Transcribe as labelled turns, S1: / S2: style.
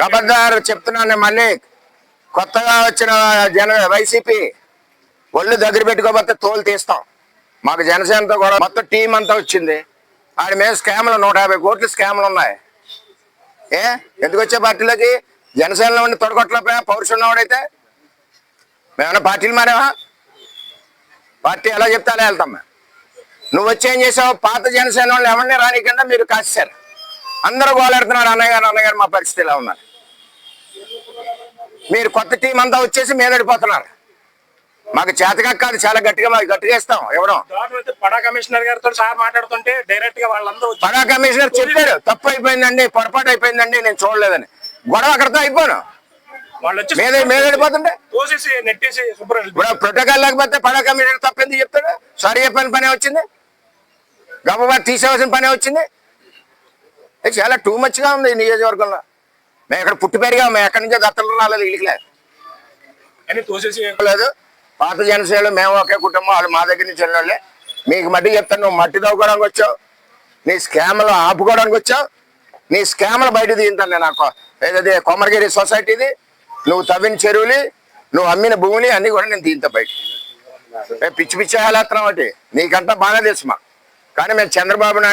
S1: ఖబర్దారు చెప్తున్నాను మళ్ళీ. కొత్తగా వచ్చిన వైసీపీ ఒళ్ళు దగ్గర పెట్టుకోకపోతే తోలు తీస్తాం. మాకు జనసేనతో కూడా మొత్తం టీం అంతా వచ్చింది. ఆడి మీద స్కామ్లు 150 కోట్లు స్కామ్లు ఉన్నాయి. ఎందుకు వచ్చే పార్టీలోకి? జనసేనలో ఉండి తొడగొట్టలేకపోయా పౌరుషం ఉన్నవాడైతే. మేమన్నా పార్టీలు మారేవా? పార్టీ ఎలా చెప్తే అలా వెళ్తాం మేము. నువ్వు వచ్చి ఏం చేసావు? పాత జనసేన వాళ్ళు ఎవరిని రానికుండా మీరు కాసేశారు. అందరూ గోలాడుతున్నారు, అన్నగారు మా పరిస్థితి ఇలా ఉన్నారు. మీరు కొత్త టీం అంతా వచ్చేసి మీదడిపోతున్నారు. మాకు చేతగా కాదు, చాలా గట్టిగా ఇస్తాం ఇవ్వడం.
S2: పడా కమిషనర్ గారితో సార్ మాట్లాడుతుంటే డైరెక్ట్ గా వాళ్ళందరూ
S1: పడా కమిషనర్ చెప్పాడు, తప్పు అయిపోయిందండి, పొరపాటు అయిపోయిందండి, నేను చూడలేదని. గొడవ అక్కడితో అయిపోను. మీదడిపోతుంటే ప్రోటోకాల్ లేకపోతే పడా కమిషనర్ తప్పింది చెప్తాడు. సారీ చెప్పని పనే వచ్చింది, గబగబా తీసేవలసిన పనే వచ్చింది. చాలా టూ మచ్గా ఉంది ఈ నియోజకవర్గంలో. మేము ఎక్కడ పుట్టి పెరిగాము, మేము ఎక్కడి నుంచో దత్తలు రాలేదు, ఇళ్ళలేదు. పాత జనసేనలు మేము ఒకే కుటుంబం, వాళ్ళు మా దగ్గర నుంచి వెళ్ళాలి. మీకు మట్టి చెప్తాను, నువ్వు మట్టి తవ్వుకోవడానికి వచ్చావు, నీ స్కామ్లు ఆపుకోవడానికి వచ్చావు. నీ స్కామ్లు బయట తీయింతాను నేను. ఏదైతే కొమరగిరి సొసైటీది, నువ్వు తవ్విన చెరువులు, నువ్వు అమ్మిన భూములు అన్నీ కూడా నేను తీయింతా బయట. పిచ్చి పిచ్చి వేస్తున్నావు. నీకంతా బాగానే తెలుసు మాకు. కానీ మేము చంద్రబాబు నాయుడు